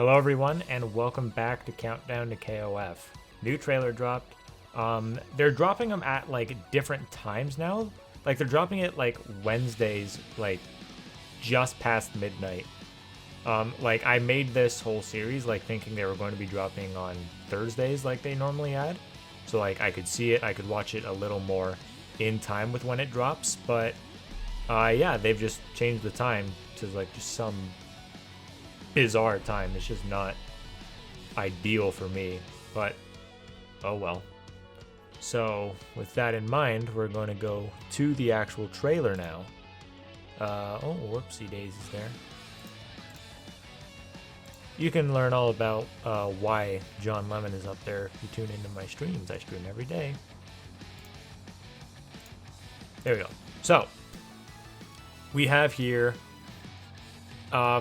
Hello everyone, and welcome back to Countdown to KOF. New trailer dropped. They're dropping them at like different times now. Like they're dropping it like Wednesdays, like just past midnight. Like I made this whole series like thinking they were going to be dropping on Thursdays like they normally had. So like I could see it, I could watch it a little more in time with when it drops. But yeah, they've just changed the time to like just some bizarre time. It's just not ideal for me, but oh well. So with that in mind, we're going to go to the actual trailer now. Oh, whoopsie daisies there. You can learn all about why John Lemon is up there if you tune into my streams. I stream every day. There we go. So we have here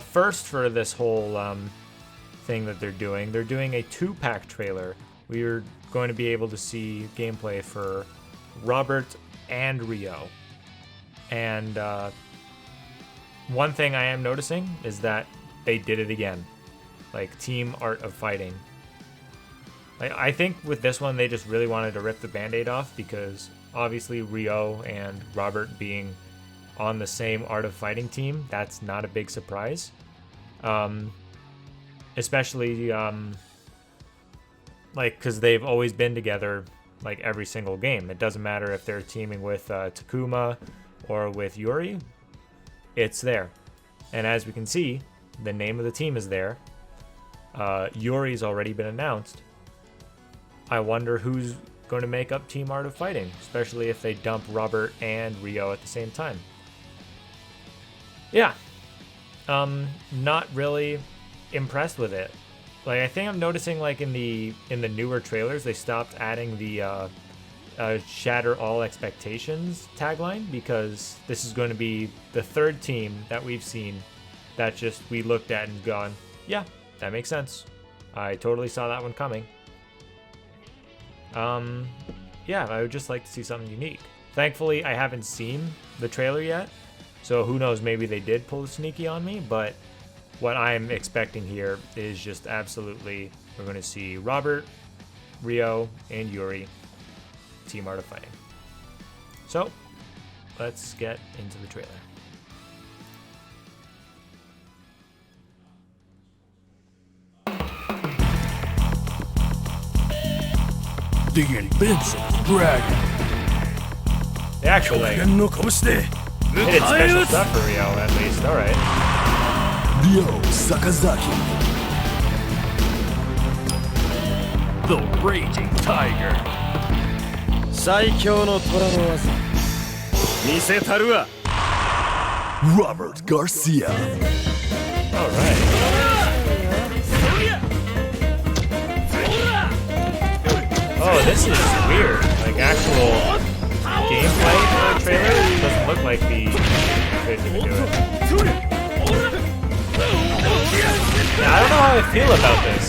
first for this whole thing that they're doing a 2-pack trailer. We're going to be able to see gameplay for Robert and Rio. And one thing I am noticing is that they did it again. Like Team Art of Fighting. Like, I think with this one they just really wanted to rip the band-aid off because obviously Rio and Robert being on the same Art of Fighting team, that's not a big surprise. Especially like because they've always been together like every single game. It doesn't matter if they're teaming with Takuma or with Yuri, it's there. And as we can see, the name of the team is there. Yuri's already been announced. I wonder who's going to make up Team Art of Fighting, especially if they dump Robert and Rio at the same time. Yeah, not really impressed with it. Like I think I'm noticing like in the newer trailers they stopped adding the shatter all expectations tagline because this is going to be the third team that we've seen that just we looked at and gone, yeah, that makes sense. I totally saw that one coming. Yeah, I would just like to see something unique. Thankfully, I haven't seen the trailer yet. So who knows, maybe they did pull a sneaky on me, but what I'm expecting here is just absolutely, we're going to see Robert, Rio, and Yuri, Team Art of Fighting. So, let's get into the trailer. The invincible dragon. They actually they did special stuff for Rio at least, alright. Ryo Sakazaki. The Raging Tiger. 最強の虎の技見せたるわ Robert Garcia. Alright. Oh, this is weird. Like actual gameplay trailer doesn't look like the trailer they've been doing. Yeah, I don't know how I feel about this.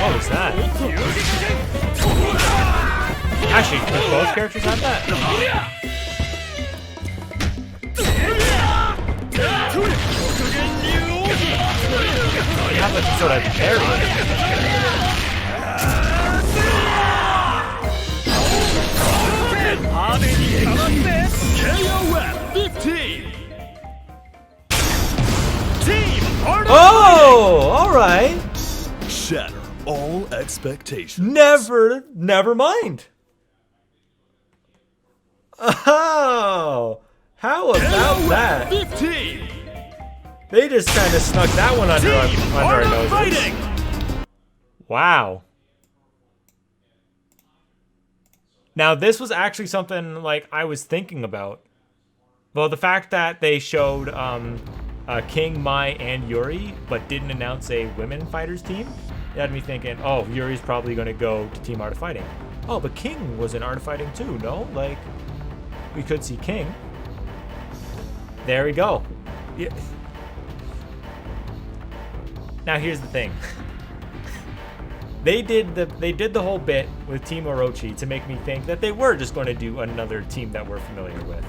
What was that? Actually, could both characters have that? You have like sort of parry. KOF 15. Oh, alright. Shatter all expectations. Never mind. Oh, how about that? 15. They just kind of snuck that one under our noses. Wow. Now this was actually something like I was thinking about. Well, the fact that they showed King, Mai, and Yuri, but didn't announce a women fighters team, it had me thinking, oh, Yuri's probably going to go to Team Art of Fighting. Oh, but King was in Art of Fighting too, no? Like, we could see King. There we go. Yeah. Now here's the thing. They did the whole bit with Team Orochi to make me think that they were just going to do another team that we're familiar with.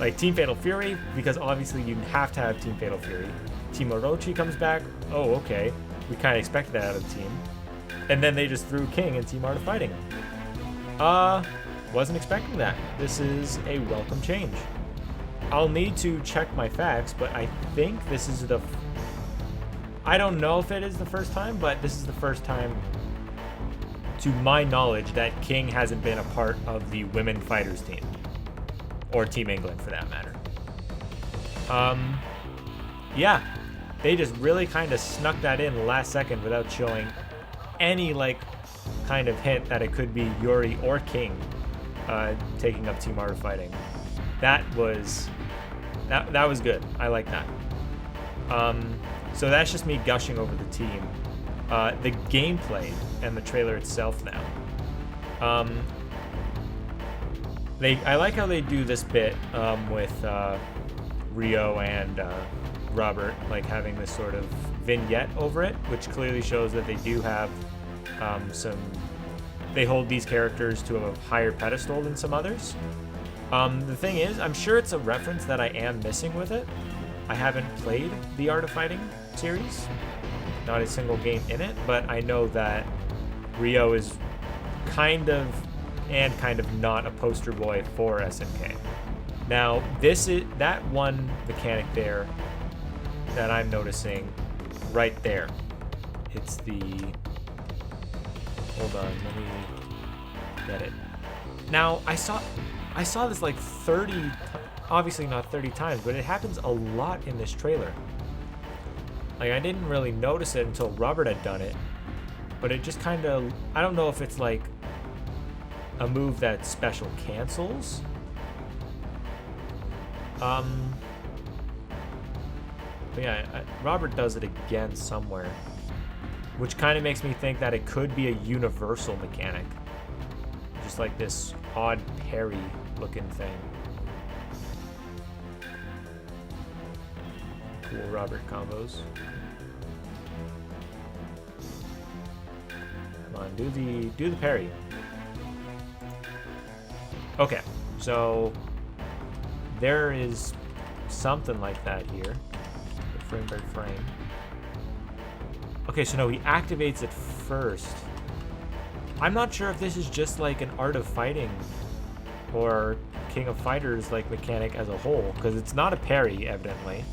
Like Team Fatal Fury, because obviously you have to have Team Fatal Fury. Team Orochi comes back. Oh, okay. We kind of expected that out of the team. And then they just threw King in Team Art of Fighting. Wasn't expecting that. This is a welcome change. I'll need to check my facts, but I think this is I don't know if it is the first time, but this is the first time, to my knowledge, that King hasn't been a part of the women fighters team. Or Team England, for that matter. Yeah. They just really kind of snuck that in last second without showing any, like, kind of hint that it could be Yuri or King taking up Team Art of Fighting. That was good. I like that. So that's just me gushing over the team. The gameplay and the trailer itself now. I like how they do this bit with Rio and Robert, like having this sort of vignette over it, which clearly shows that they do have they hold these characters to a higher pedestal than some others. The thing is, I'm sure it's a reference that I am missing with it. I haven't played the Art of Fighting series, not a single game in it, but I know that Rio is kind of not a poster boy for SNK. Now, that one mechanic there that I'm noticing right there. It's the... Hold on, let me get it. Now, I saw this like 30, obviously not 30 times, but it happens a lot in this trailer. Like, I didn't really notice it until Robert had done it, but it just kind of, I don't know if it's like a move that special cancels. But yeah, Robert does it again somewhere, which kind of makes me think that it could be a universal mechanic. Just like this odd parry looking thing. Cool Robert combos. Come on, do the parry. Okay, so there is something like that here. Frame by frame. Okay, so no, he activates it first. I'm not sure if this is just like an Art of Fighting or King of Fighters like mechanic as a whole, because it's not a parry, evidently,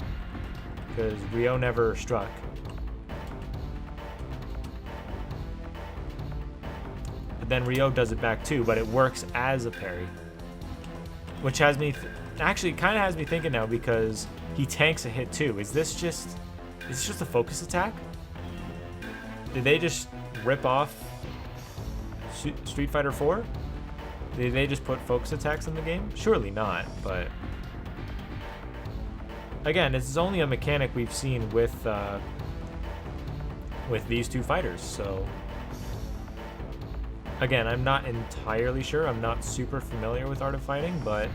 because Rio never struck. But then Rio does it back too, but it works as a parry, which has me actually kind of has me thinking now, because he tanks a hit too. Is this just a focus attack? Did they just rip off Street Fighter 4? Did they just put focus attacks in the game? Surely not, but again, this is only a mechanic we've seen with these two fighters, so again, I'm not entirely sure. I'm not super familiar with Art of Fighting, but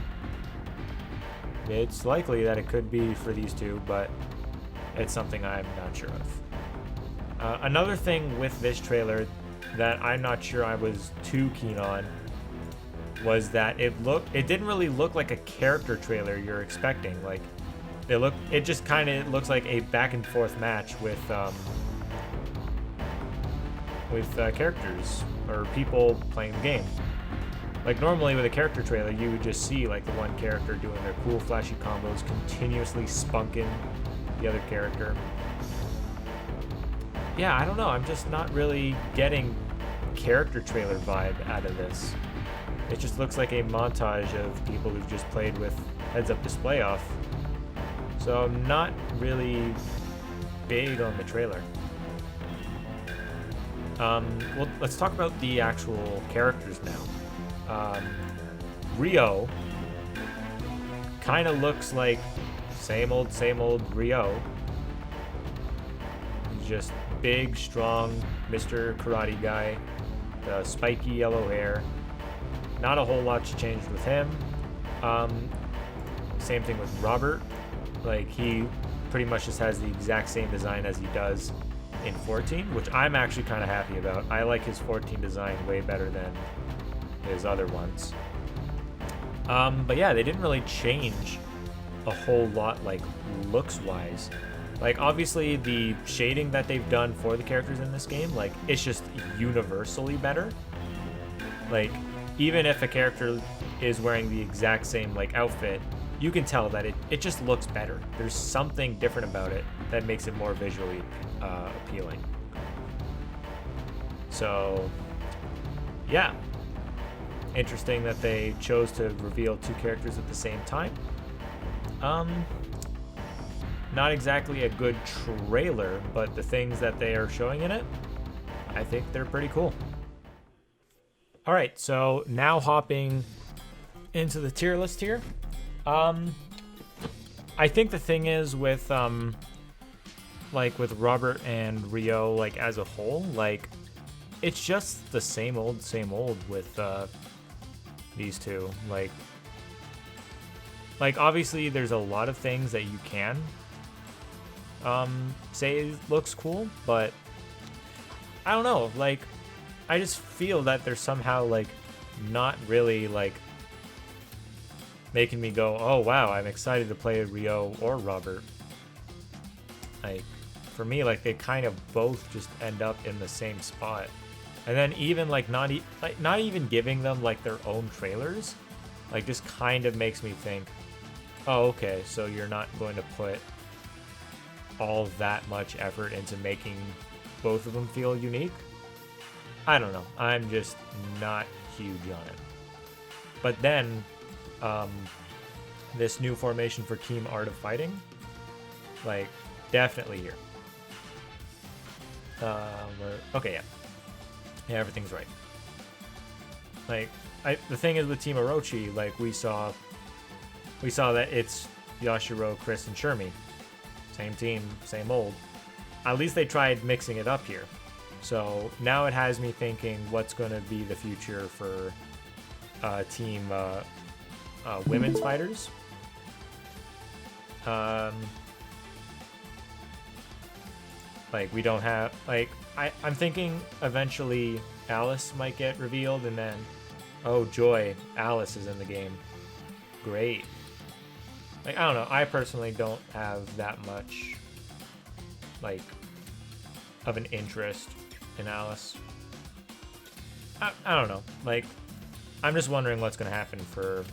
it's likely that it could be for these two, but it's something I'm not sure of. Another thing with this trailer that I'm not sure I was too keen on was that it didn't really look like a character trailer you're expecting. Like, it just kind of looks like a back and forth match with characters or people playing the game. Like, normally with a character trailer, you would just see like the one character doing their cool flashy combos, continuously spunking the other character. Yeah, I don't know. I'm just not really getting character trailer vibe out of this. It just looks like a montage of people who've just played with heads-up display off. So I'm not really big on the trailer. Well, let's talk about the actual characters now. Rio kind of looks like same old Rio. He's just big, strong Mr. Karate guy, the spiky yellow hair. not a whole lot changed with him. Same thing with Robert. Like, he pretty much just has the exact same design as he does in 14, which I'm actually kind of happy about. I like his 14 design way better than his other ones. But yeah, they didn't really change a whole lot, like, looks-wise. Like, obviously, the shading that they've done for the characters in this game, like, it's just universally better. Like, even if a character is wearing the exact same, like, outfit, you can tell that it just looks better. There's something different about it that makes it more visually appealing. So, yeah. Interesting that they chose to reveal 2 characters at the same time. Not exactly a good trailer, but the things that they are showing in it, I think they're pretty cool. All right, so now hopping into the tier list here. I think the thing is with like with Robert and Rio, like as a whole, like it's just the same old with these two. Like obviously there's a lot of things that you can say looks cool, but I don't know, like I just feel that they're somehow like not really like making me go, oh wow, I'm excited to play Rio or Robert. Like for me, like they kind of both just end up in the same spot. And then even like not even giving them like their own trailers, like just kind of makes me think, oh okay, so you're not going to put all that much effort into making both of them feel unique. I don't know. I'm just not huge on it. But then this new formation for Team Art of Fighting, like definitely here. Okay, yeah, everything's right. Like the thing is with Team Orochi, like we saw that it's Yashiro, Chris, and Shermie. Same team, same old. At least they tried mixing it up here. So now it has me thinking what's going to be the future for team women's fighters. Like we don't have, like I'm thinking eventually Alice might get revealed, and then oh joy, Alice is in the game. Great. Like I don't know, I personally don't have that much like of an interest in Alice. I don't know, like I'm just wondering what's going to happen for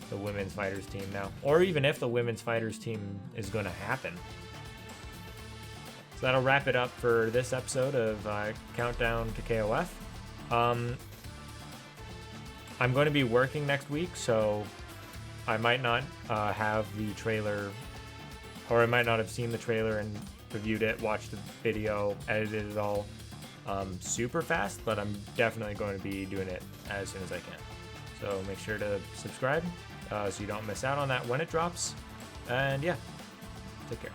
the women's fighters team now, or even if the women's fighters team is going to happen. So that'll wrap it up for this episode of Countdown to KOF. I'm going to be working next week, so I might not have the trailer, or I might not have seen the trailer and reviewed it, watched the video, edited it all super fast, but I'm definitely going to be doing it as soon as I can. So make sure to subscribe so you don't miss out on that when it drops. And yeah, take care.